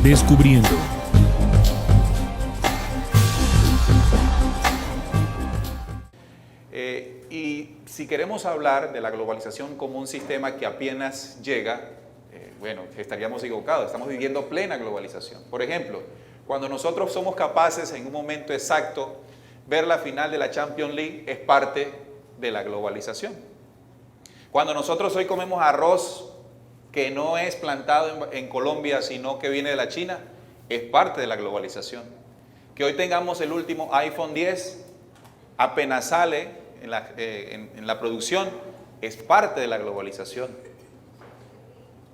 Descubriendo. Y si queremos hablar de la globalización como un sistema que apenas llega, bueno, estaríamos equivocados. Estamos viviendo plena globalización. Por ejemplo, cuando nosotros somos capaces en un momento exacto ver la final de la Champions League, es parte de la globalización. Cuando nosotros hoy comemos arroz que no es plantado en Colombia, sino que viene de la China, es parte de la globalización. Que hoy tengamos el último iPhone 10, apenas sale en la producción, es parte de la globalización.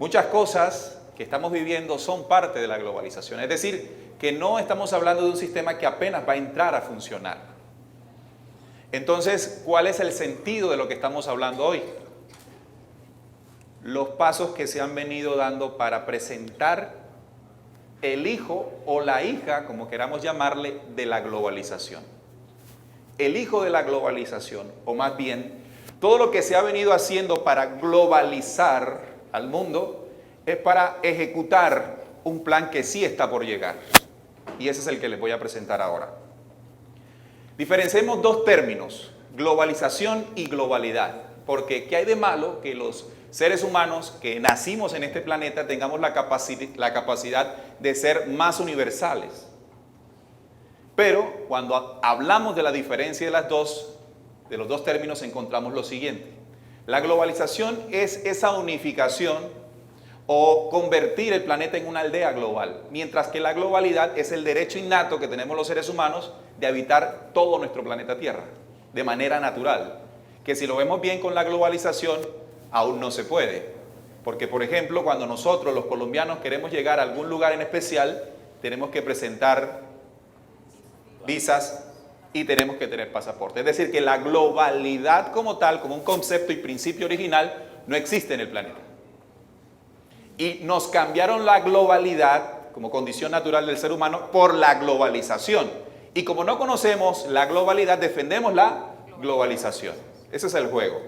Muchas cosas que estamos viviendo son parte de la globalización. Es decir, que no estamos hablando de un sistema que apenas va a entrar a funcionar. Entonces, ¿cuál es el sentido de lo que estamos hablando hoy? Los pasos que se han venido dando para presentar el hijo o la hija, como queramos llamarle, de la globalización. El hijo de la globalización, o más bien, todo lo que se ha venido haciendo para globalizar al mundo es para ejecutar un plan que sí está por llegar. Y ese es el que les voy a presentar ahora. Diferenciemos dos términos, globalización y globalidad. Porque ¿qué hay de malo que los seres humanos que nacimos en este planeta tengamos la capacidad de ser más universales? Pero cuando hablamos de la diferencia de los dos términos, encontramos lo siguiente. La globalización es esa unificación o convertir el planeta en una aldea global, mientras que la globalidad es el derecho innato que tenemos los seres humanos de habitar todo nuestro planeta Tierra, de manera natural. Que si lo vemos bien con la globalización, aún no se puede. Porque, por ejemplo, cuando nosotros los colombianos queremos llegar a algún lugar en especial, tenemos que presentar visas y tenemos que tener pasaporte. Es decir, que la globalidad como tal, como un concepto y principio original, no existe en el planeta. Y nos cambiaron la globalidad como condición natural del ser humano por la globalización. Y como no conocemos la globalidad, defendemos la globalización. Ese es el juego.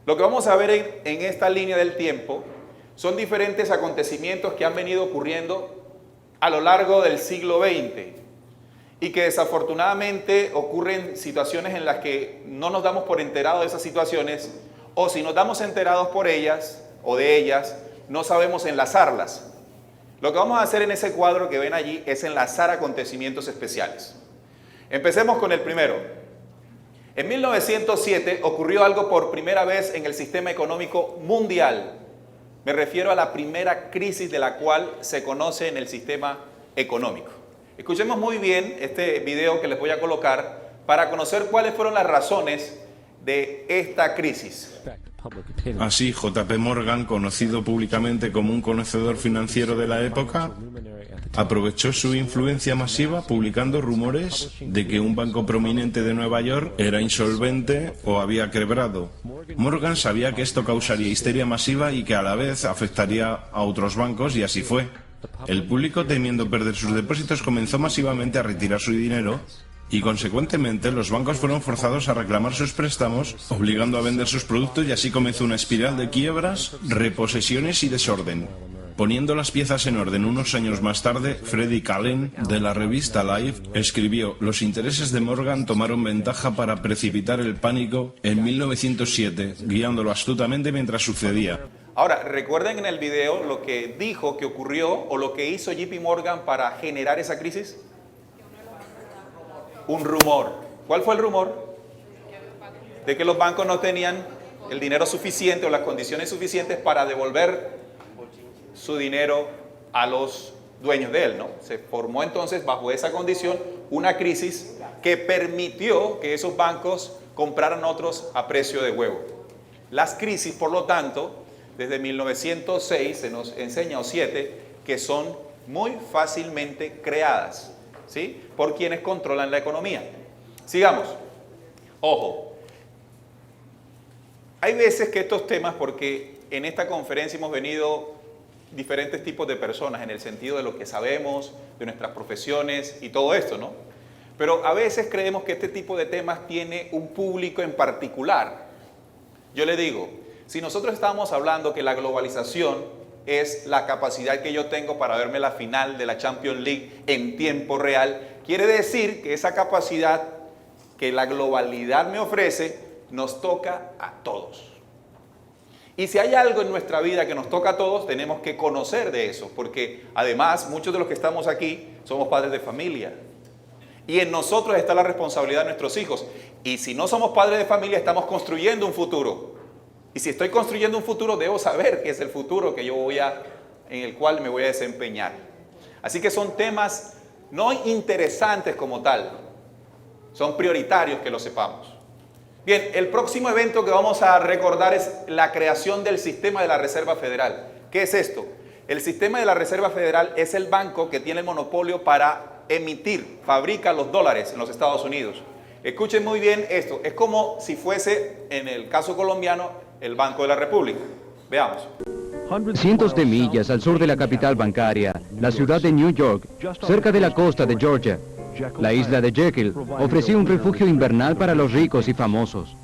Lo que vamos a ver en esta línea del tiempo son diferentes acontecimientos que han venido ocurriendo a lo largo del siglo XX y que desafortunadamente ocurren situaciones en las que no nos damos por enterados de esas situaciones, o si nos damos enterados por ellas o de ellas, no sabemos enlazarlas. Lo que vamos a hacer en ese cuadro que ven allí es enlazar acontecimientos especiales. Empecemos con el primero. En 1907 ocurrió algo por primera vez en el sistema económico mundial. Me refiero a la primera crisis de la cual se conoce en el sistema económico. Escuchemos muy bien este video que les voy a colocar para conocer cuáles fueron las razones de esta crisis. Así, J.P. Morgan, conocido públicamente como un conocedor financiero de la época, aprovechó su influencia masiva publicando rumores de que un banco prominente de Nueva York era insolvente o había quebrado. Morgan sabía que esto causaría histeria masiva y que a la vez afectaría a otros bancos, y así fue. El público, temiendo perder sus depósitos, comenzó masivamente a retirar su dinero y, consecuentemente, los bancos fueron forzados a reclamar sus préstamos, obligando a vender sus productos, y así comenzó una espiral de quiebras, reposesiones y desorden. Poniendo las piezas en orden unos años más tarde, Freddie Callen, de la revista Life, escribió: los intereses de Morgan tomaron ventaja para precipitar el pánico en 1907, guiándolo astutamente mientras sucedía. Ahora, recuerden en el video lo que dijo que ocurrió o lo que hizo JP Morgan para generar esa crisis. Un rumor. ¿Cuál fue el rumor? De que los bancos no tenían el dinero suficiente o las condiciones suficientes para devolver su dinero a los dueños de él, ¿no? Se formó entonces bajo esa condición una crisis que permitió que esos bancos compraran otros a precio de huevo. Las crisis, por lo tanto, desde 1906 se nos enseña, o 7, que son muy fácilmente creadas, ¿sí?, por quienes controlan la economía. Sigamos. Ojo. Hay veces que estos temas, porque en esta conferencia hemos venido diferentes tipos de personas en el sentido de lo que sabemos, de nuestras profesiones y todo esto, ¿no? Pero a veces creemos que este tipo de temas tiene un público en particular. Yo le digo, si nosotros estamos hablando que la globalización es la capacidad que yo tengo para verme la final de la Champions League en tiempo real. Quiere decir que esa capacidad que la globalidad me ofrece nos toca a todos. Y si hay algo en nuestra vida que nos toca a todos, tenemos que conocer de eso, porque además muchos de los que estamos aquí somos padres de familia. Y en nosotros está la responsabilidad de nuestros hijos. Y si no somos padres de familia, estamos construyendo un futuro. Y si estoy construyendo un futuro, debo saber qué es el futuro que en el cual me voy a desempeñar. Así que son temas no interesantes como tal, son prioritarios que lo sepamos. Bien, el próximo evento que vamos a recordar es la creación del sistema de la Reserva Federal. ¿Qué es esto? El sistema de la Reserva Federal es el banco que tiene el monopolio para emitir, fabrica los dólares en los Estados Unidos. Escuchen muy bien esto, es como si fuese, en el caso colombiano, el Banco de la República. Veamos. Cientos de millas al sur de la capital bancaria, la ciudad de New York, cerca de la costa de Georgia, la isla de Jekyll ofrecía un refugio invernal para los ricos y famosos.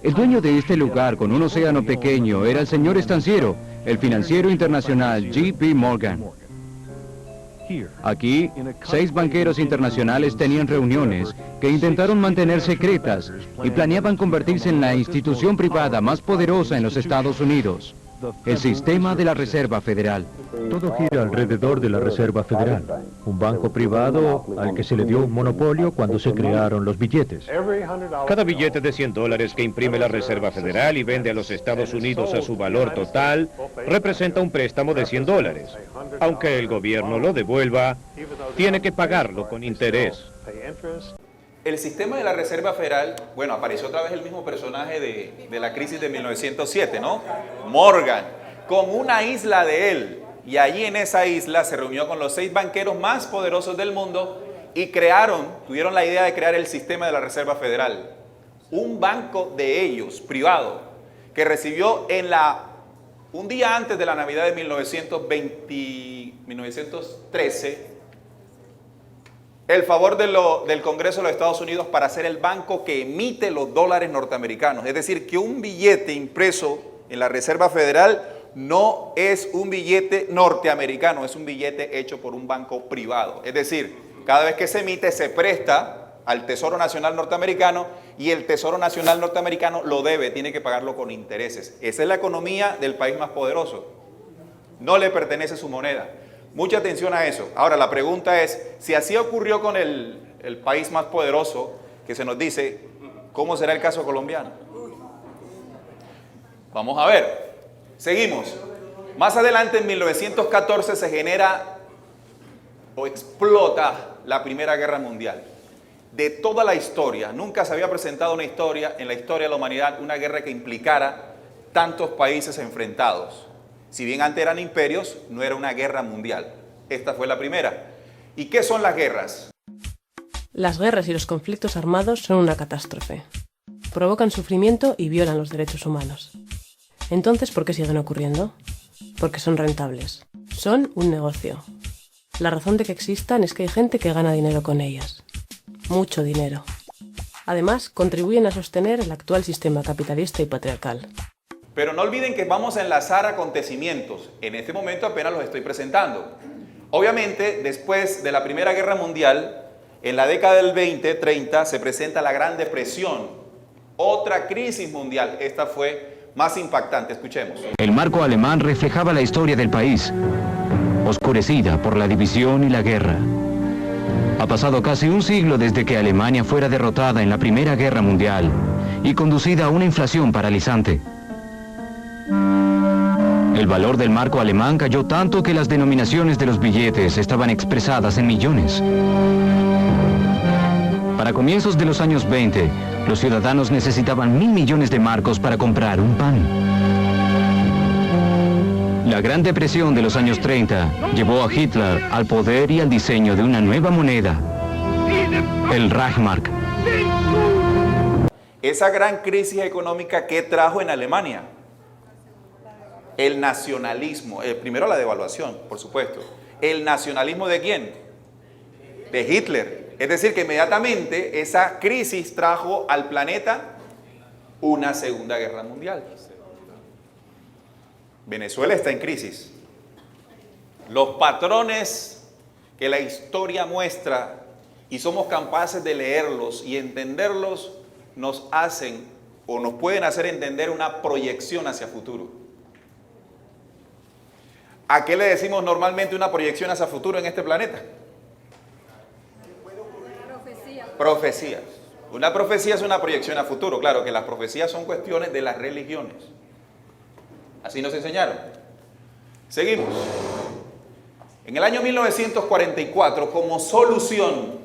El dueño de este lugar con un océano pequeño era el señor estanciero, el financiero internacional J.P. Morgan. Aquí, 6 banqueros internacionales tenían reuniones que intentaron mantener secretas y planeaban convertirse en la institución privada más poderosa en los Estados Unidos, el sistema de la Reserva Federal. Todo gira alrededor de la Reserva Federal, un banco privado al que se le dio un monopolio cuando se crearon los billetes. Cada billete de $100 que imprime la Reserva Federal y vende a los Estados Unidos a su valor total representa un préstamo de $100. Aunque el gobierno lo devuelva, tiene que pagarlo con interés. El sistema de la Reserva Federal, bueno, apareció otra vez el mismo personaje de la crisis de 1907, ¿no? Morgan, con una isla de él. Y allí en esa isla se reunió con los 6 banqueros más poderosos del mundo y tuvieron la idea de crear el sistema de la Reserva Federal. Un banco de ellos, privado, que recibió un día antes de la Navidad de 1913, el favor del Congreso de los Estados Unidos para ser el banco que emite los dólares norteamericanos. Es decir, que un billete impreso en la Reserva Federal no es un billete norteamericano, es un billete hecho por un banco privado. Es decir, cada vez que se emite se presta al Tesoro Nacional norteamericano y el Tesoro Nacional norteamericano tiene que pagarlo con intereses. Esa es la economía del país más poderoso. No le pertenece su moneda. Mucha atención a eso. Ahora, la pregunta es, si así ocurrió con el país más poderoso que se nos dice, ¿cómo será el caso colombiano? Vamos a ver. Seguimos. Más adelante, en 1914, se genera o explota la Primera Guerra Mundial. De toda la historia, nunca se había presentado en la historia de la humanidad, una guerra que implicara tantos países enfrentados. Si bien antes eran imperios, no era una guerra mundial. Esta fue la primera. ¿Y qué son las guerras? Las guerras y los conflictos armados son una catástrofe. Provocan sufrimiento y violan los derechos humanos. Entonces, ¿por qué siguen ocurriendo? Porque son rentables. Son un negocio. La razón de que existan es que hay gente que gana dinero con ellas. Mucho dinero. Además, contribuyen a sostener el actual sistema capitalista y patriarcal. Pero no olviden que vamos a enlazar acontecimientos. En este momento apenas los estoy presentando. Obviamente, después de la Primera Guerra Mundial, en la década del 20-30, se presenta la Gran Depresión. Otra crisis mundial. Esta fue más impactante. Escuchemos. El marco alemán reflejaba la historia del país, oscurecida por la división y la guerra. Ha pasado casi un siglo desde que Alemania fuera derrotada en la Primera Guerra Mundial y conducida a una inflación paralizante. El valor del marco alemán cayó tanto que las denominaciones de los billetes estaban expresadas en millones. Para comienzos de los años 20, los ciudadanos necesitaban 1.000 millones de marcos para comprar un pan. La Gran Depresión de los años 30 llevó a Hitler al poder y al diseño de una nueva moneda, el Reichsmark. Esa gran crisis económica que trajo en Alemania, el nacionalismo, primero la devaluación, por supuesto. ¿El nacionalismo de quién? De Hitler. Es decir, que inmediatamente esa crisis trajo al planeta una Segunda Guerra Mundial. Venezuela está en crisis. los patrones que la historia muestra y somos capaces de leerlos y entenderlos, nos hacen o nos pueden hacer entender una proyección hacia futuro. ¿A qué le decimos normalmente una proyección hacia futuro en este planeta? Profecías. Una profecía es una proyección a futuro. Claro que las profecías son cuestiones de las religiones. Así nos enseñaron. Seguimos. En el año 1944, como solución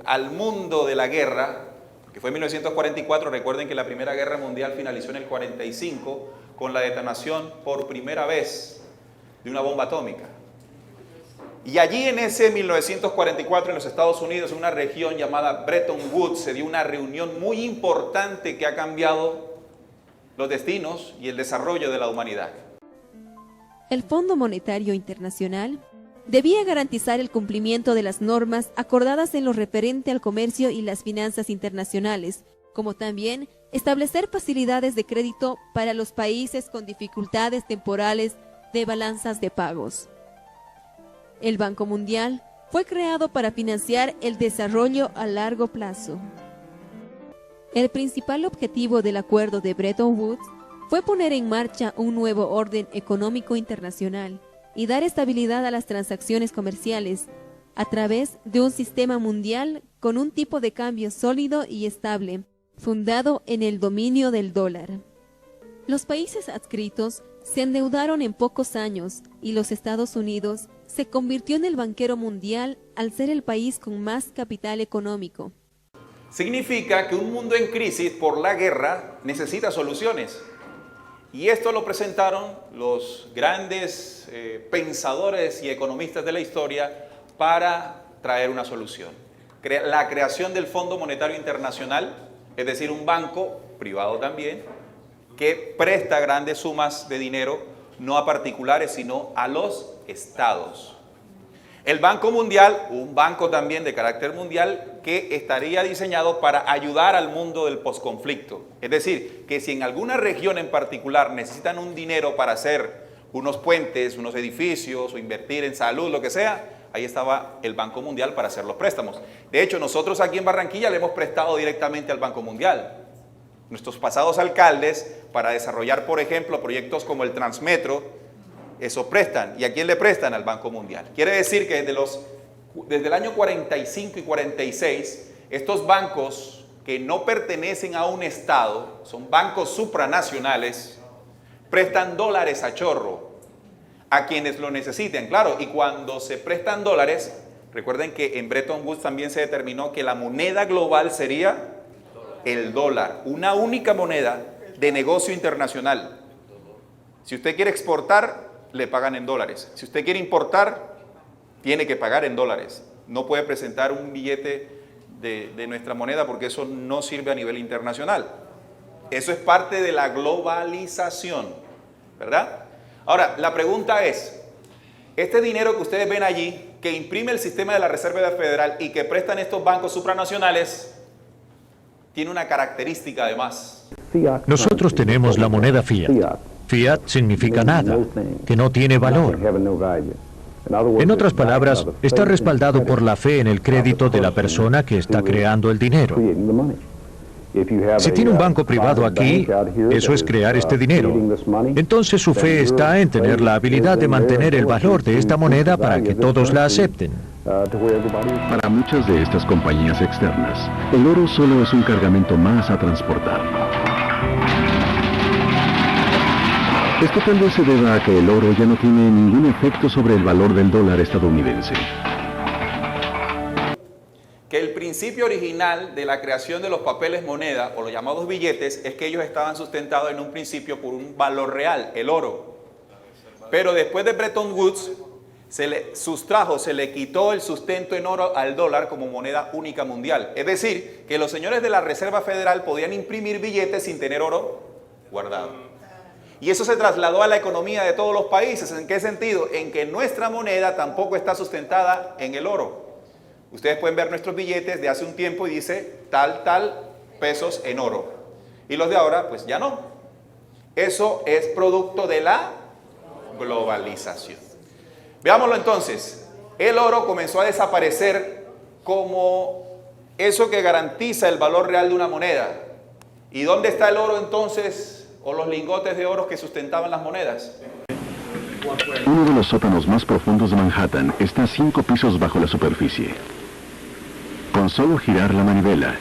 al mundo de la guerra, que fue en 1944, recuerden que la Primera Guerra Mundial finalizó en el 45 con la detonación por primera vez de una bomba atómica. Y allí en ese 1944 en los Estados Unidos, en una región llamada Bretton Woods, se dio una reunión muy importante que ha cambiado los destinos y el desarrollo de la humanidad. El Fondo Monetario Internacional debía garantizar el cumplimiento de las normas acordadas en lo referente al comercio y las finanzas internacionales, como también establecer facilidades de crédito para los países con dificultades temporales de balanzas de pagos. El Banco Mundial fue creado para financiar el desarrollo a largo plazo. El principal objetivo del Acuerdo de Bretton Woods fue poner en marcha un nuevo orden económico internacional y dar estabilidad a las transacciones comerciales a través de un sistema mundial con un tipo de cambio sólido y estable, fundado en el dominio del dólar. Los países adscritos se endeudaron en pocos años y los Estados Unidos se convirtió en el banquero mundial al ser el país con más capital económico. Significa que un mundo en crisis por la guerra necesita soluciones. Y esto lo presentaron los grandes pensadores y economistas de la historia para traer una solución. La creación del Fondo Monetario Internacional, es decir, un banco privado también, que presta grandes sumas de dinero, no a particulares, sino a los estados. El Banco Mundial, un banco también de carácter mundial, que estaría diseñado para ayudar al mundo del posconflicto. Es decir, que si en alguna región en particular necesitan un dinero para hacer unos puentes, unos edificios, o invertir en salud, lo que sea, ahí estaba el Banco Mundial para hacer los préstamos. De hecho, nosotros aquí en Barranquilla le hemos prestado directamente al Banco Mundial. Nuestros pasados alcaldes, para desarrollar, por ejemplo, proyectos como el Transmetro, eso prestan. ¿Y a quién le prestan? Al Banco Mundial. Quiere decir que desde el año 45 y 46, estos bancos que no pertenecen a un estado, son bancos supranacionales, prestan dólares a chorro a quienes lo necesiten. Claro, y cuando se prestan dólares, recuerden que en Bretton Woods también se determinó que la moneda global sería el dólar, una única moneda de negocio internacional. Si usted quiere exportar, le pagan en dólares. Si usted quiere importar, tiene que pagar en dólares. No puede presentar un billete de nuestra moneda porque eso no sirve a nivel internacional. Eso es parte de la globalización, ¿verdad? Ahora, la pregunta es, este dinero que ustedes ven allí, que imprime el sistema de la Reserva Federal y que prestan estos bancos supranacionales, tiene una característica además. Nosotros tenemos la moneda fiat. Fiat significa nada, que no tiene valor. En otras palabras, está respaldado por la fe en el crédito de la persona que está creando el dinero. Si tiene un banco privado aquí, eso es crear este dinero. Entonces su fe está en tener la habilidad de mantener el valor de esta moneda para que todos la acepten. Para muchas de estas compañías externas, el oro solo es un cargamento más a transportar. Esto tal vez se deba a que el oro ya no tiene ningún efecto sobre el valor del dólar estadounidense. Que el principio original de la creación de los papeles moneda, o los llamados billetes, es que ellos estaban sustentados en un principio por un valor real, el oro. Pero después de Bretton Woods, se le quitó el sustento en oro al dólar como moneda única mundial. Es decir, que los señores de la Reserva Federal podían imprimir billetes sin tener oro guardado. Y eso se trasladó a la economía de todos los países. ¿En qué sentido? En que nuestra moneda tampoco está sustentada en el oro. Ustedes pueden ver nuestros billetes de hace un tiempo y dice tal pesos en oro. Y los de ahora, pues ya no. Eso es producto de la globalización. Veámoslo entonces. El oro comenzó a desaparecer como eso que garantiza el valor real de una moneda. ¿Y dónde está el oro entonces, o los lingotes de oro que sustentaban las monedas? Uno de los sótanos más profundos de Manhattan está 5 pisos bajo la superficie. Con solo girar la manivela,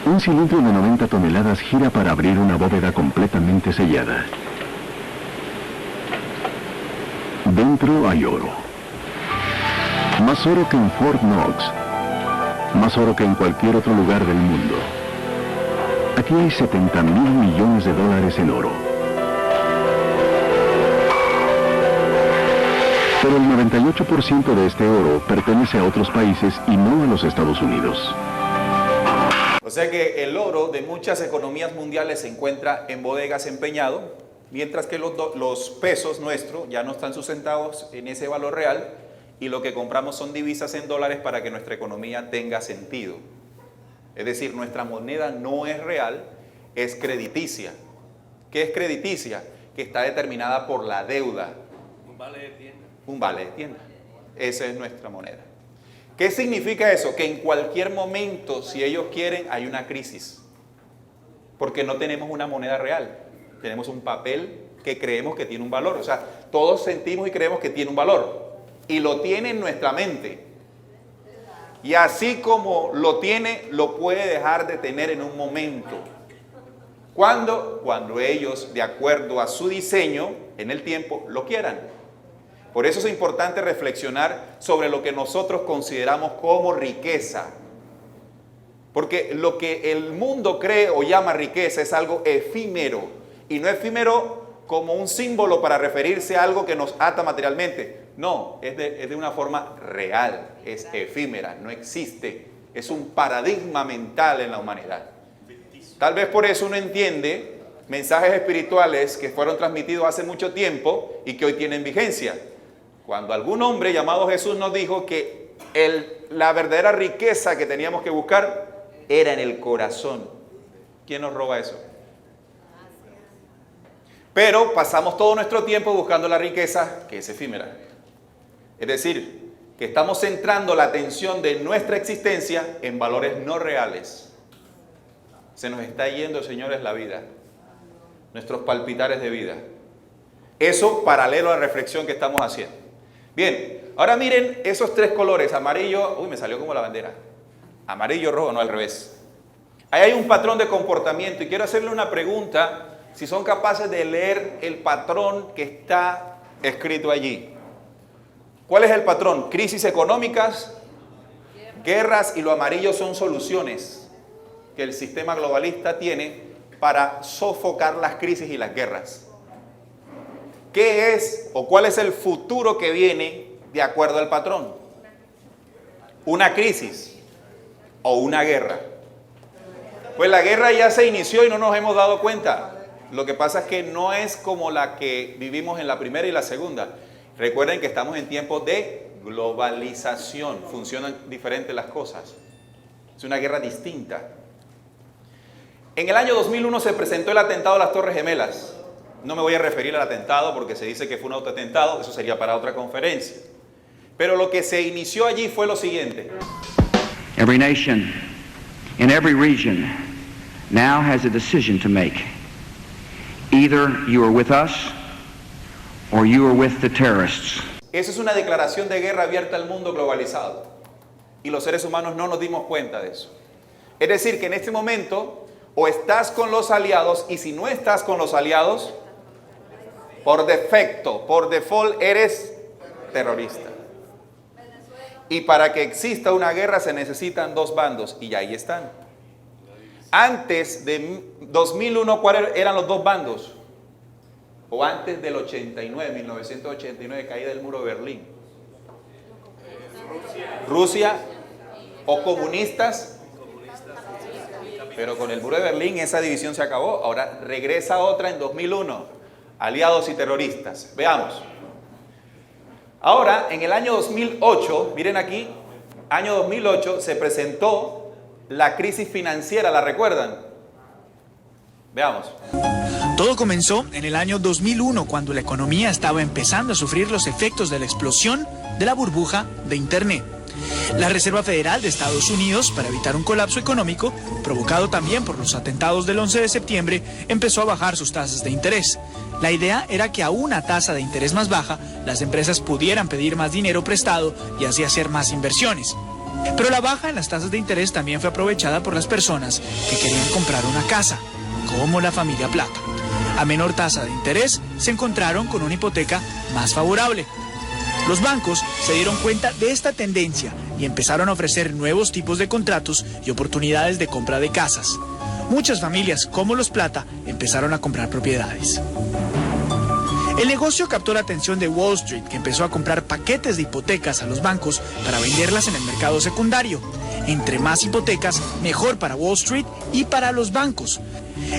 un cilindro de 90 toneladas gira para abrir una bóveda completamente sellada. Dentro hay oro. Más oro que en Fort Knox. Más oro que en cualquier otro lugar del mundo. Aquí hay 70.000 millones de dólares en oro. Pero el 98% de este oro pertenece a otros países y no a los Estados Unidos. O sea que el oro de muchas economías mundiales se encuentra en bodegas empeñado, mientras que los pesos nuestros ya no están sustentados en ese valor real y lo que compramos son divisas en dólares para que nuestra economía tenga sentido. Es decir, nuestra moneda no es real, es crediticia. ¿Qué es crediticia? Que está determinada por la deuda. Un vale de tienda. Un vale de tienda. Esa es nuestra moneda. ¿Qué significa eso? Que en cualquier momento, si ellos quieren, hay una crisis. Porque no tenemos una moneda real. Tenemos un papel que creemos que tiene un valor. O sea, todos sentimos y creemos que tiene un valor. Y lo tiene en nuestra mente. Y así como lo tiene, lo puede dejar de tener en un momento. ¿Cuándo? Cuando ellos, de acuerdo a su diseño, en el tiempo, lo quieran. Por eso es importante reflexionar sobre lo que nosotros consideramos como riqueza. Porque lo que el mundo cree o llama riqueza es algo efímero. Y no efímero como un símbolo para referirse a algo que nos ata materialmente. No, es de una forma real, es efímera, no existe. Es un paradigma mental en la humanidad. Tal vez por eso uno entiende mensajes espirituales que fueron transmitidos hace mucho tiempo y que hoy tienen vigencia. Cuando algún hombre llamado Jesús nos dijo que la verdadera riqueza que teníamos que buscar era en el corazón. ¿Quién nos roba eso? Pero pasamos todo nuestro tiempo buscando la riqueza que es efímera. Es decir, que estamos centrando la atención de nuestra existencia en valores no reales. Se nos está yendo, señores, la vida. Nuestros palpitares de vida. Eso paralelo a la reflexión que estamos haciendo. Bien, ahora miren esos 3 colores, amarillo, me salió como la bandera. Amarillo, rojo, no al revés. Ahí hay un patrón de comportamiento y quiero hacerle una pregunta, si son capaces de leer el patrón que está escrito allí. ¿Cuál es el patrón? Crisis económicas, guerras, y lo amarillo son soluciones que el sistema globalista tiene para sofocar las crisis y las guerras. ¿Qué es o cuál es el futuro que viene de acuerdo al patrón? ¿Una crisis o una guerra? Pues la guerra ya se inició y no nos hemos dado cuenta. Lo que pasa es que no es como la que vivimos en la primera y la segunda. Recuerden que estamos en tiempos de globalización. Funcionan diferentes las cosas. Es una guerra distinta. En el año 2001 se presentó el atentado a las Torres Gemelas. No me voy a referir al atentado porque se dice que fue un autoatentado. Eso sería para otra conferencia. Pero lo que se inició allí fue lo siguiente. Every nation in every region now has a decision to make. Either you are with us or you are with the terrorists. Eso es una declaración de guerra abierta al mundo globalizado. Y los seres humanos no nos dimos cuenta de eso. Es decir, que en este momento o estás con los aliados, y si no estás con los aliados, por defecto, por default, eres terrorista. Y para que exista una guerra se necesitan 2 bandos, y ahí están. Antes de 2001, ¿cuáles eran los 2 bandos? O antes del 89, 1989, caída del muro de Berlín. Rusia o comunistas. Pero con el muro de Berlín esa división se acabó. Ahora regresa otra en 2001. Aliados y terroristas. Veamos. Ahora, en el año 2008, miren aquí, año 2008 se presentó la crisis financiera, ¿la recuerdan? Veamos. Todo comenzó en el año 2001, cuando la economía estaba empezando a sufrir los efectos de la explosión de la burbuja de Internet. La Reserva Federal de Estados Unidos, para evitar un colapso económico, provocado también por los atentados del 11 de septiembre, empezó a bajar sus tasas de interés. La idea era que a una tasa de interés más baja, las empresas pudieran pedir más dinero prestado y así hacer más inversiones. Pero la baja en las tasas de interés también fue aprovechada por las personas que querían comprar una casa, como la familia Plata. A menor tasa de interés, se encontraron con una hipoteca más favorable. Los bancos se dieron cuenta de esta tendencia y empezaron a ofrecer nuevos tipos de contratos y oportunidades de compra de casas. Muchas familias, como los Plata, empezaron a comprar propiedades. El negocio captó la atención de Wall Street, que empezó a comprar paquetes de hipotecas a los bancos para venderlas en el mercado secundario. Entre más hipotecas, mejor para Wall Street y para los bancos.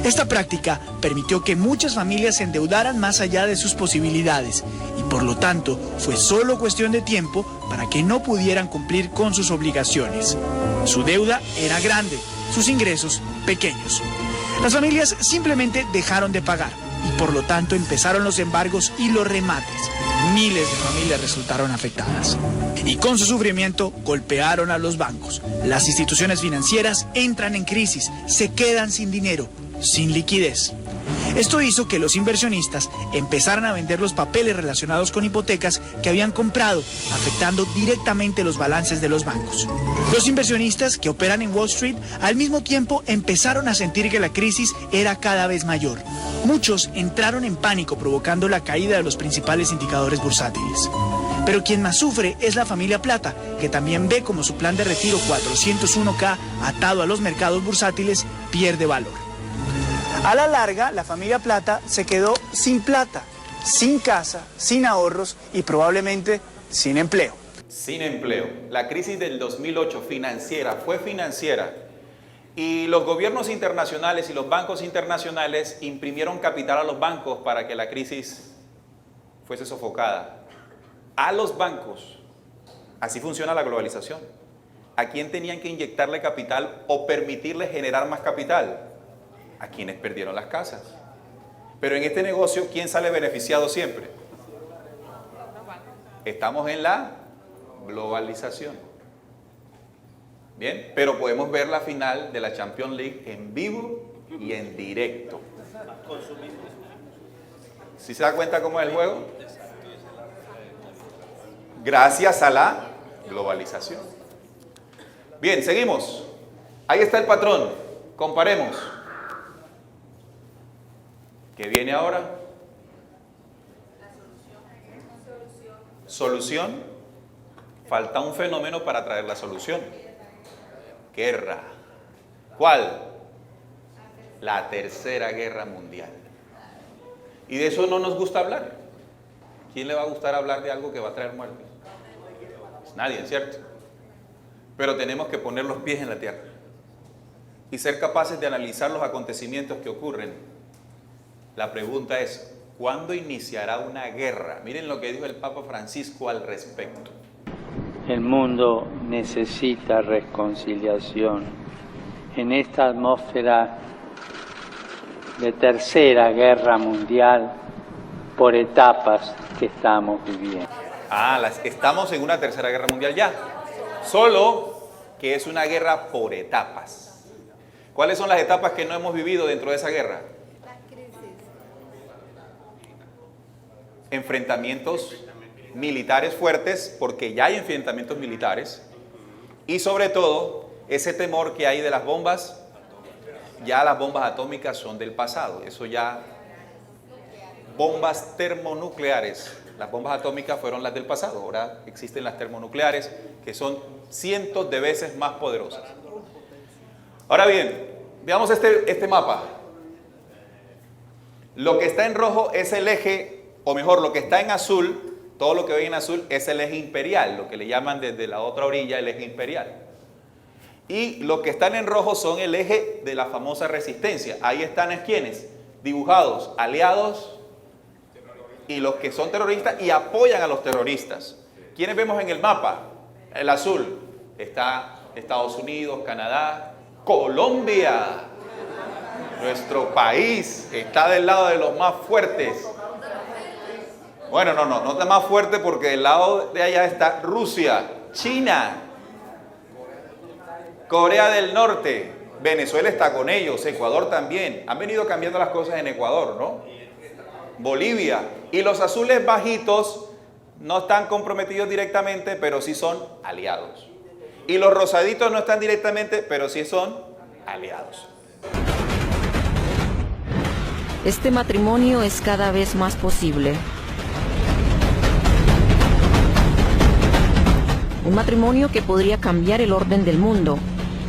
Esta práctica permitió que muchas familias se endeudaran más allá de sus posibilidades y por lo tanto fue solo cuestión de tiempo para que no pudieran cumplir con sus obligaciones. Su deuda era grande, sus ingresos pequeños. Las familias simplemente dejaron de pagar y por lo tanto empezaron los embargos y los remates. Miles de familias resultaron afectadas. Y con su sufrimiento golpearon a los bancos. Las instituciones financieras entran en crisis, se quedan sin dinero, sin liquidez. Esto hizo que los inversionistas empezaran a vender los papeles relacionados con hipotecas que habían comprado, afectando directamente los balances de los bancos. Los inversionistas que operan en Wall Street al mismo tiempo empezaron a sentir que la crisis era cada vez mayor. Muchos entraron en pánico, provocando la caída de los principales indicadores bursátiles. Pero quien más sufre es la familia Plata, que también ve como su plan de retiro 401k atado a los mercados bursátiles pierde valor. A la larga, la familia Plata se quedó sin plata, sin casa, sin ahorros y probablemente sin empleo. Sin empleo. La crisis del 2008 fue financiera. Y los gobiernos internacionales y los bancos internacionales imprimieron capital a los bancos para que la crisis fuese sofocada. A los bancos. Así funciona la globalización. ¿A quién tenían que inyectarle capital o permitirle generar más capital? A quienes perdieron las casas. Pero en este negocio, ¿quién sale beneficiado siempre? Estamos en la globalización. Bien, pero podemos ver la final de la Champions League en vivo y en directo. ¿Sí se da cuenta cómo es el juego? Gracias a la globalización. Bien, seguimos. Ahí está el patrón. Comparemos. ¿Qué viene ahora? Solución. Falta un fenómeno para traer la solución. Guerra. ¿Cuál? La Tercera Guerra Mundial. Y de eso no nos gusta hablar. ¿Quién le va a gustar hablar de algo que va a traer muerte? Pues nadie, ¿cierto? Pero tenemos que poner los pies en la tierra y ser capaces de analizar los acontecimientos que ocurren. La pregunta es, ¿cuándo iniciará una guerra? Miren lo que dijo el Papa Francisco al respecto. El mundo necesita reconciliación. En esta atmósfera de Tercera Guerra Mundial, por etapas que estamos viviendo. Estamos en una Tercera Guerra Mundial ya, solo que es una guerra por etapas. ¿Cuáles son las etapas que no hemos vivido dentro de esa guerra? Enfrentamientos militares fuertes, porque ya hay enfrentamientos militares, y sobre todo ese temor que hay de las bombas. Ya las bombas atómicas son del pasado, eso ya, bombas termonucleares, las bombas atómicas fueron las del pasado, ahora existen las termonucleares que son cientos de veces más poderosas. Ahora bien, veamos este mapa. Lo que está en rojo es el eje, o mejor, lo que está en azul, todo lo que ven en azul es el eje imperial, lo que le llaman desde la otra orilla el eje imperial. Y lo que están en rojo son el eje de la famosa resistencia. Ahí están ¿quiénes? Dibujados, aliados y los que son terroristas y apoyan a los terroristas. ¿Quiénes vemos en el mapa? El azul. Está Estados Unidos, Canadá, Colombia. Nuestro país está del lado de los más fuertes. Bueno, no está más fuerte porque del lado de allá está Rusia, China, Corea del Norte, Venezuela está con ellos, Ecuador también. Han venido cambiando las cosas en Ecuador, ¿no? Bolivia. Y los azules bajitos no están comprometidos directamente, pero sí son aliados. Y los rosaditos no están directamente, pero sí son aliados. Este matrimonio es cada vez más posible. Un matrimonio que podría cambiar el orden del mundo.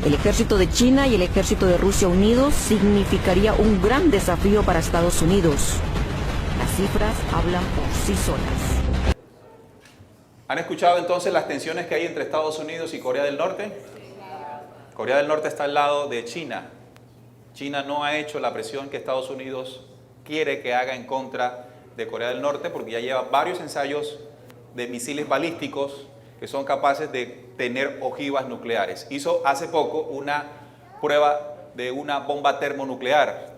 El ejército de China y el ejército de Rusia unidos significaría un gran desafío para Estados Unidos. Las cifras hablan por sí solas. ¿Han escuchado entonces las tensiones que hay entre Estados Unidos y Corea del Norte? Corea del Norte está al lado de China. China no ha hecho la presión que Estados Unidos quiere que haga en contra de Corea del Norte porque ya lleva varios ensayos de misiles balísticos que son capaces de tener ojivas nucleares. Hizo hace poco una prueba de una bomba termonuclear,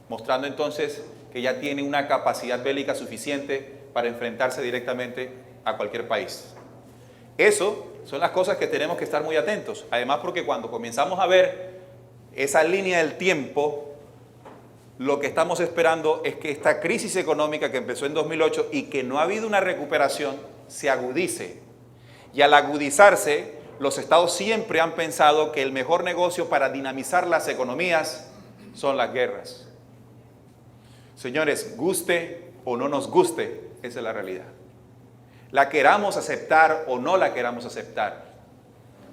mostrando entonces que ya tiene una capacidad bélica suficiente para enfrentarse directamente a cualquier país. Eso son las cosas que tenemos que estar muy atentos. Además, porque cuando comenzamos a ver esa línea del tiempo, lo que estamos esperando es que esta crisis económica que empezó en 2008 y que no ha habido una recuperación, se agudice. Y al agudizarse, los estados siempre han pensado que el mejor negocio para dinamizar las economías son las guerras. Señores, guste o no nos guste, esa es la realidad. La queramos aceptar o no la queramos aceptar.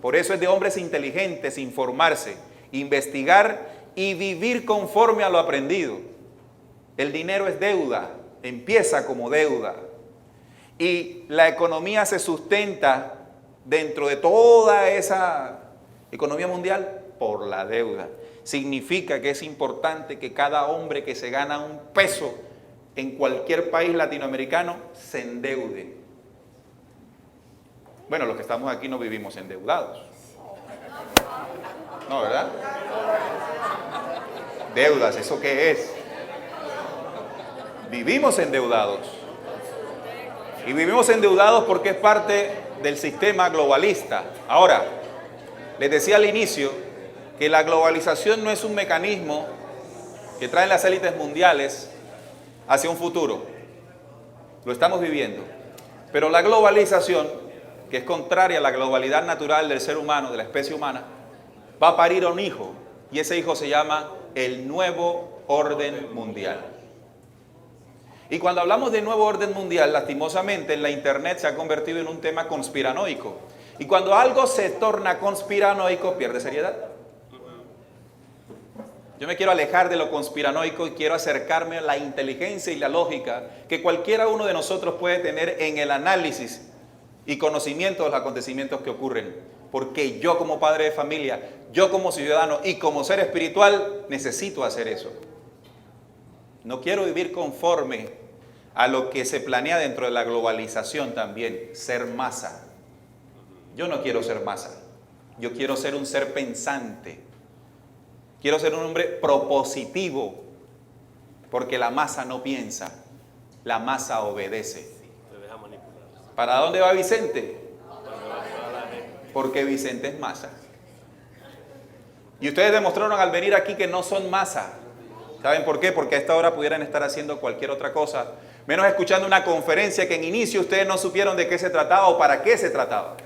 Por eso es de hombres inteligentes informarse, investigar y vivir conforme a lo aprendido. El dinero es deuda, empieza como deuda. Y la economía se sustenta dentro de toda esa economía mundial por la deuda. Significa que es importante que cada hombre que se gana un peso en cualquier país latinoamericano se endeude. Bueno, los que estamos aquí no vivimos endeudados. No, ¿verdad? Deudas, ¿eso qué es? Vivimos endeudados. Y vivimos endeudados porque es parte del sistema globalista. Ahora, les decía al inicio que la globalización no es un mecanismo que traen las élites mundiales hacia un futuro. Lo estamos viviendo. Pero la globalización, que es contraria a la globalidad natural del ser humano, de la especie humana, va a parir a un hijo. Y ese hijo se llama el nuevo orden mundial. Y cuando hablamos de nuevo orden mundial, lastimosamente en la internet se ha convertido en un tema conspiranoico. Y cuando algo se torna conspiranoico, pierde seriedad. Yo me quiero alejar de lo conspiranoico y quiero acercarme a la inteligencia y la lógica que cualquiera uno de nosotros puede tener en el análisis y conocimiento de los acontecimientos que ocurren. Porque yo como padre de familia, yo como ciudadano y como ser espiritual necesito hacer eso. No quiero vivir conforme a lo que se planea dentro de la globalización también, ser masa. Yo no quiero ser masa, yo quiero ser un ser pensante. Quiero ser un hombre propositivo, porque la masa no piensa, la masa obedece. ¿Para dónde va Vicente? Porque Vicente es masa. Y ustedes demostraron al venir aquí que no son masa. ¿Saben por qué? Porque a esta hora pudieran estar haciendo cualquier otra cosa, menos escuchando una conferencia que en inicio ustedes no supieron de qué se trataba o para qué se trataba.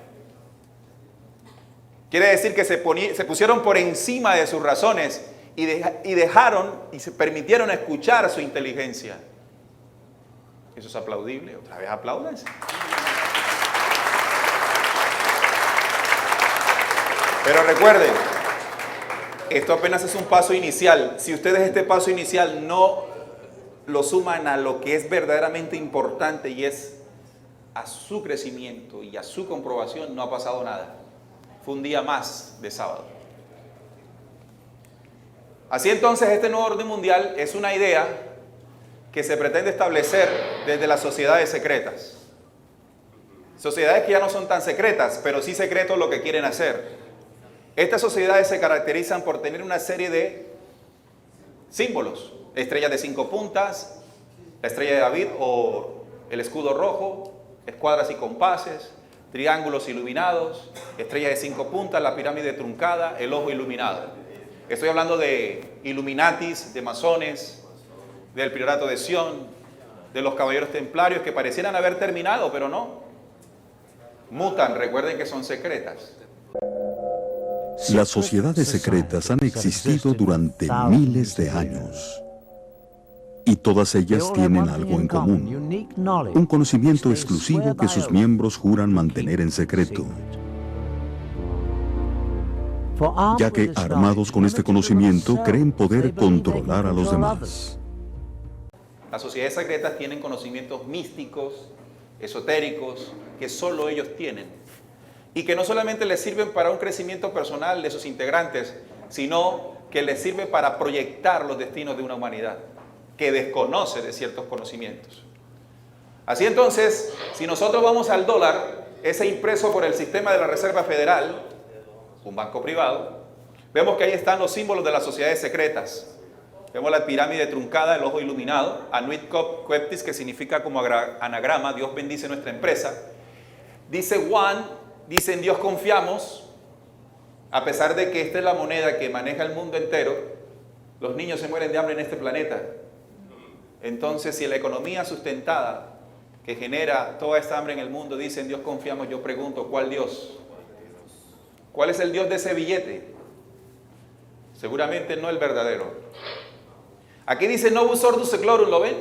Quiere decir que se pusieron por encima de sus razones y dejaron y se permitieron escuchar su inteligencia. Eso es aplaudible. Otra vez apláudanse. Pero recuerden, esto apenas es un paso inicial. Si ustedes este paso inicial no lo suman a lo que es verdaderamente importante y es a su crecimiento y a su comprobación, no ha pasado nada. Fue un día más de sábado. Así entonces, este nuevo orden mundial es una idea que se pretende establecer desde las sociedades secretas. Sociedades que ya no son tan secretas, pero sí secretos lo que quieren hacer. Estas sociedades se caracterizan por tener una serie de símbolos, estrellas de 5 puntas, la estrella de David o el escudo rojo, escuadras y compases, triángulos iluminados, estrella de 5 puntas, la pirámide truncada, el ojo iluminado. Estoy hablando de Illuminatis, de masones, del Priorato de Sion, de los caballeros templarios que parecieran haber terminado, pero no. Mutan, recuerden que son secretas. Las sociedades secretas han existido durante miles de años. Y todas ellas tienen algo en común, un conocimiento exclusivo que sus miembros juran mantener en secreto. Ya que, armados con este conocimiento, creen poder controlar a los demás. Las sociedades secretas tienen conocimientos místicos, esotéricos, que solo ellos tienen. Y que no solamente les sirven para un crecimiento personal de sus integrantes, sino que les sirve para proyectar los destinos de una humanidad que desconoce de ciertos conocimientos. Así entonces, si nosotros vamos al dólar, ese impreso por el sistema de la Reserva Federal, un banco privado, vemos que ahí están los símbolos de las sociedades secretas. Vemos la pirámide truncada, el ojo iluminado, Anuit Coeptis, que significa como anagrama, Dios bendice nuestra empresa. Dice One, dice en Dios confiamos, a pesar de que esta es la moneda que maneja el mundo entero, los niños se mueren de hambre en este planeta. Entonces, si la economía sustentada que genera toda esta hambre en el mundo dice en Dios confiamos, yo pregunto, ¿cuál Dios? ¿Cuál es el Dios de ese billete? Seguramente no el verdadero. Aquí dice Novus Ordus Seclorum, ¿lo ven?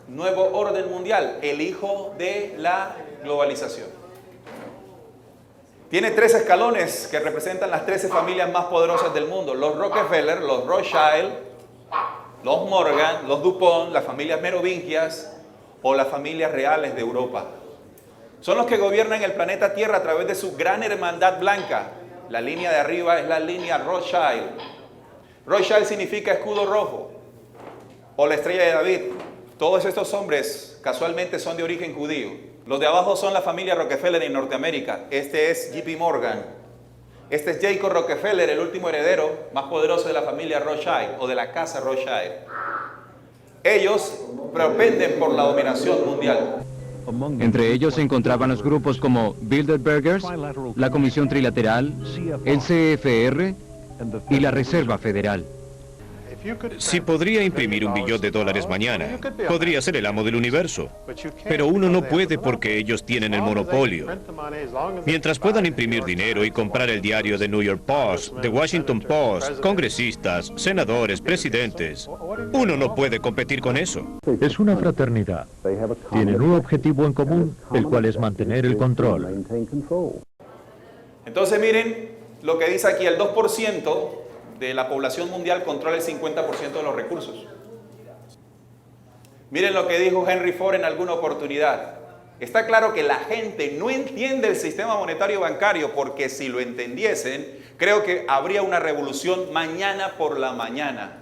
Nuevo orden mundial, el hijo de la globalización. Tiene 3 escalones que representan las 13 familias más poderosas del mundo. Los Rockefeller, los Rothschild, los Morgan, los Dupont, las familias merovingias o las familias reales de Europa. Son los que gobiernan el planeta Tierra a través de su gran hermandad blanca. La línea de arriba es la línea Rothschild. Rothschild significa escudo rojo o la estrella de David. Todos estos hombres casualmente son de origen judío. Los de abajo son la familia Rockefeller en Norteamérica. Este es JP Morgan. Este es Jacob Rockefeller, el último heredero más poderoso de la familia Rothschild o de la casa Rothschild. Ellos propenden por la dominación mundial. Entre ellos se encontraban los grupos como Bilderbergers, la Comisión Trilateral, el CFR y la Reserva Federal. Si podría imprimir $1 billón mañana, podría ser el amo del universo. Pero uno no puede porque ellos tienen el monopolio. Mientras puedan imprimir dinero y comprar el diario The New York Post, The Washington Post, congresistas, senadores, presidentes, uno no puede competir con eso. Es una fraternidad. Tienen un objetivo en común, el cual es mantener el control. Entonces miren lo que dice aquí, el 2% de la población mundial controla el 50% de los recursos. Miren lo que dijo Henry Ford en alguna oportunidad. Está claro que la gente no entiende el sistema monetario bancario porque si lo entendiesen, creo que habría una revolución mañana por la mañana.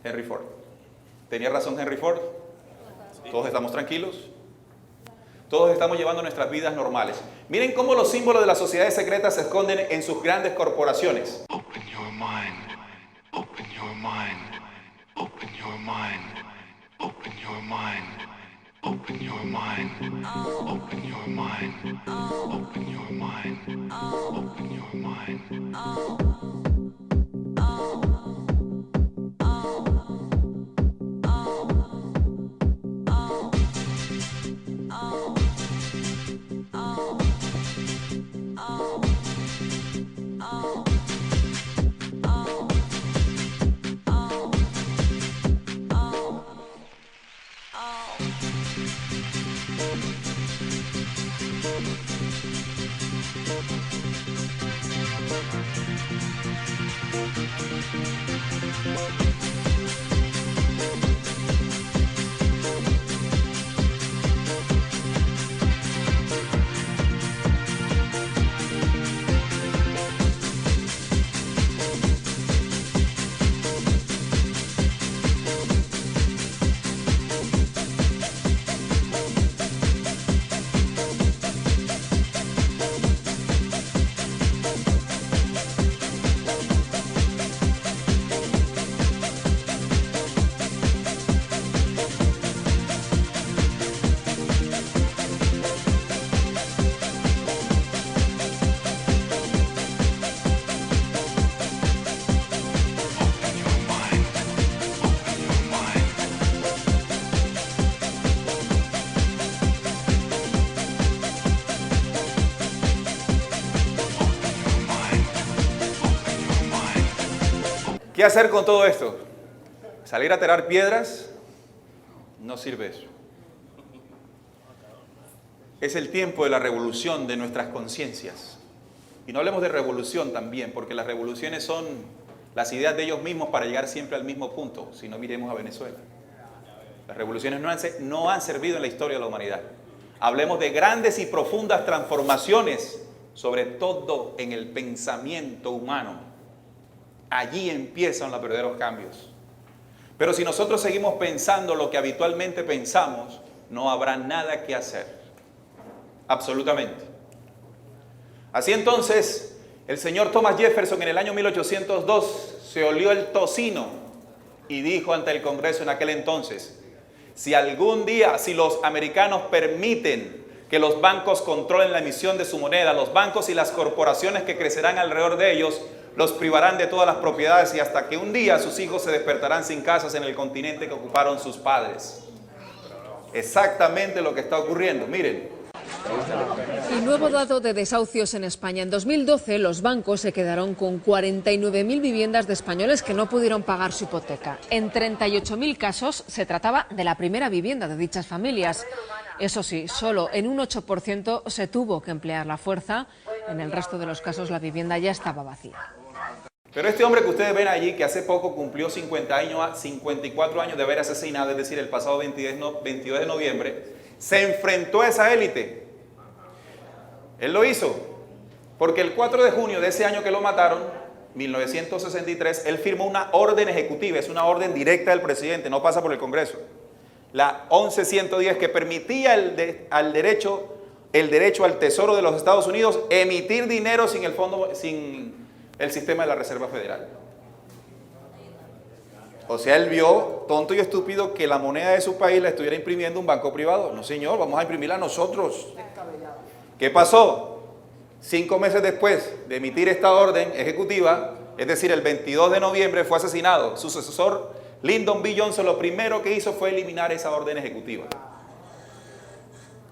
Henry Ford. ¿Tenía razón Henry Ford? ¿Todos estamos tranquilos? Todos estamos llevando nuestras vidas normales. Miren cómo los símbolos de las sociedades secretas se esconden en sus grandes corporaciones. Open your mind. Open your mind. Open your mind. Open your mind. Open your mind. Open your mind. Open your mind. Open your mind. ¿Qué hacer con todo esto? ¿Salir a tirar piedras? No sirve eso. Es el tiempo de la revolución de nuestras conciencias. Y no hablemos de revolución también, porque las revoluciones son las ideas de ellos mismos para llegar siempre al mismo punto. Si no, miremos a Venezuela. Las revoluciones no han servido en la historia de la humanidad. Hablemos de grandes y profundas transformaciones, sobre todo en el pensamiento humano. Allí empiezan los verdaderos cambios. Pero si nosotros seguimos pensando lo que habitualmente pensamos, no habrá nada que hacer. Absolutamente. Así entonces, el señor Thomas Jefferson en el año 1802 se olió el tocino y dijo ante el Congreso en aquel entonces: si algún día, si los americanos permiten que los bancos controlen la emisión de su moneda, los bancos y las corporaciones que crecerán alrededor de ellos los privarán de todas las propiedades, y hasta que un día sus hijos se despertarán sin casas en el continente que ocuparon sus padres. Exactamente lo que está ocurriendo, miren. Y nuevo dato de desahucios en España. En 2012 los bancos se quedaron con 49.000 viviendas de españoles que no pudieron pagar su hipoteca. En 38.000 casos se trataba de la primera vivienda de dichas familias. Eso sí, solo en un 8% se tuvo que emplear la fuerza. En el resto de los casos la vivienda ya estaba vacía. Pero este hombre que ustedes ven allí, que hace poco cumplió 54 años de haber asesinado, es decir, el pasado 22 de noviembre, se enfrentó a esa élite. Él lo hizo porque el 4 de junio de ese año que lo mataron, 1963, él firmó una orden ejecutiva, es una orden directa del presidente, no pasa por el Congreso. La 11-110, que permitía el derecho al Tesoro de los Estados Unidos emitir dinero sin el sistema de la Reserva Federal. O sea, él vio, tonto y estúpido, que la moneda de su país la estuviera imprimiendo un banco privado. No, señor, vamos a imprimirla nosotros. ¿Qué pasó? 5 meses después de emitir esta orden ejecutiva, es decir, el 22 de noviembre, fue asesinado. Su sucesor, Lyndon B. Johnson, lo primero que hizo fue eliminar esa orden ejecutiva.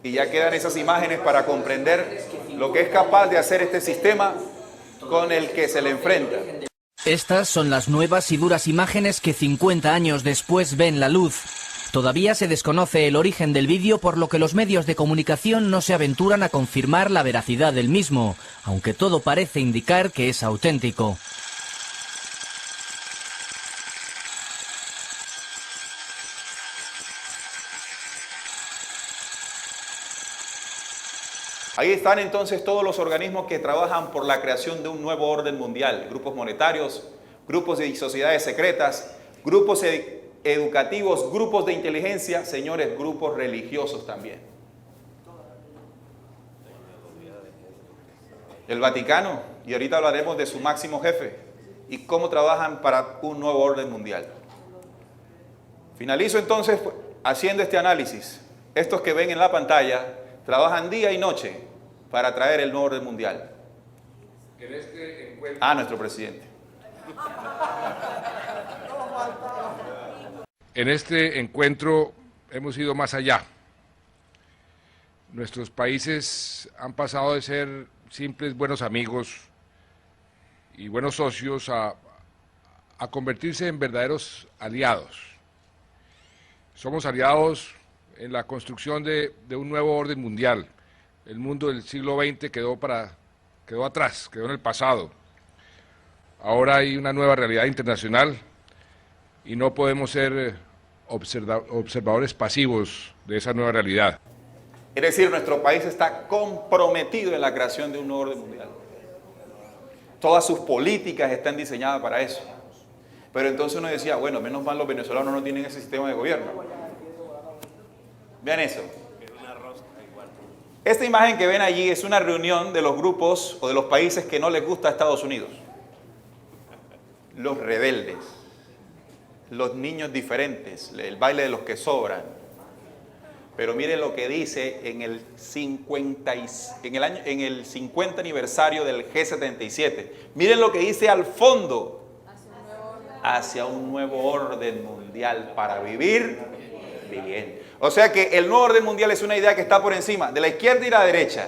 Y ya quedan esas imágenes para comprender lo que es capaz de hacer este sistema con el que se le enfrenta. Estas son las nuevas y duras imágenes que 50 años después ven la luz. Todavía se desconoce el origen del vídeo, por lo que los medios de comunicación no se aventuran a confirmar la veracidad del mismo, aunque todo parece indicar que es auténtico. Ahí están entonces todos los organismos que trabajan por la creación de un nuevo orden mundial. Grupos monetarios, grupos de sociedades secretas, grupos educativos, grupos de inteligencia, señores, grupos religiosos también. El Vaticano, y ahorita hablaremos de su máximo jefe y cómo trabajan para un nuevo orden mundial. Finalizo entonces haciendo este análisis. Estos que ven en la pantalla trabajan día y noche para traer el nuevo orden mundial. Nuestro presidente. En este encuentro hemos ido más allá. Nuestros países han pasado de ser simples buenos amigos y buenos socios a convertirse en verdaderos aliados. Somos aliados en la construcción de un nuevo orden mundial. El mundo del siglo XX quedó atrás, quedó en el pasado. Ahora hay una nueva realidad internacional y no podemos ser observadores pasivos de esa nueva realidad. Es decir, nuestro país está comprometido en la creación de un nuevo orden mundial. Todas sus políticas están diseñadas para eso. Pero entonces uno decía, bueno, menos mal los venezolanos no tienen ese sistema de gobierno. Vean eso. Esta imagen que ven allí es una reunión de los grupos o de los países que no les gusta a Estados Unidos. Los rebeldes, los niños diferentes, el baile de los que sobran. Pero miren lo que dice en el 50 aniversario del G77. Miren lo que dice al fondo. Hacia un nuevo orden mundial para vivir bien. O sea que el nuevo orden mundial es una idea que está por encima de la izquierda y la derecha,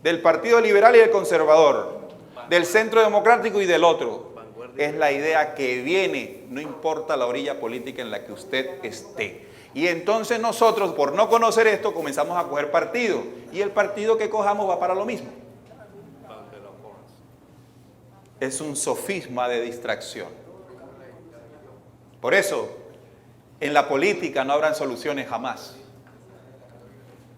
del Partido Liberal y del Conservador, del Centro Democrático y del otro. es la idea que viene, no importa la orilla política en la que usted esté. Y entonces nosotros, por no conocer esto, comenzamos a coger partido. Y el partido que cojamos va para lo mismo. Es un sofisma de distracción. Por eso, en la política no habrán soluciones jamás.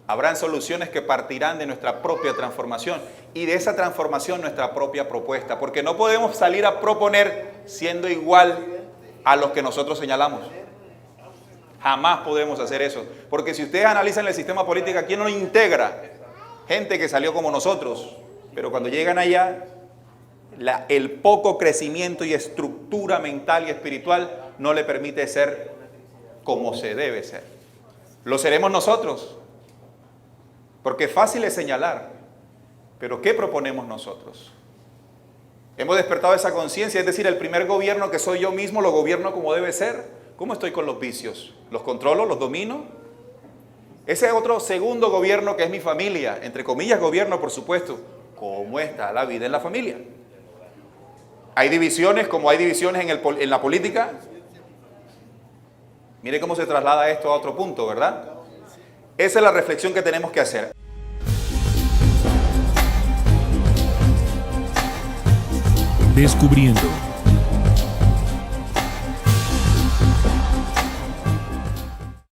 Habrán soluciones que partirán de nuestra propia transformación y de esa transformación nuestra propia propuesta, porque no podemos salir a proponer siendo igual a los que nosotros señalamos. Jamás podemos hacer eso, porque si ustedes analizan el sistema político, ¿quién no integra? Gente que salió como nosotros, pero cuando llegan allá, el poco crecimiento y estructura mental y espiritual no le permite ser como se debe ser. Lo seremos nosotros. Porque fácil es señalar, pero ¿qué proponemos nosotros? Hemos despertado esa conciencia, es decir, el primer gobierno que soy yo mismo lo gobierno como debe ser. ¿Cómo estoy con los vicios? ¿Los controlo? ¿Los domino? Ese otro segundo gobierno que es mi familia, entre comillas gobierno por supuesto, ¿cómo está la vida en la familia? ¿Hay divisiones como hay divisiones en la política? Mire cómo se traslada esto a otro punto, ¿verdad? Esa es la reflexión que tenemos que hacer. Descubriendo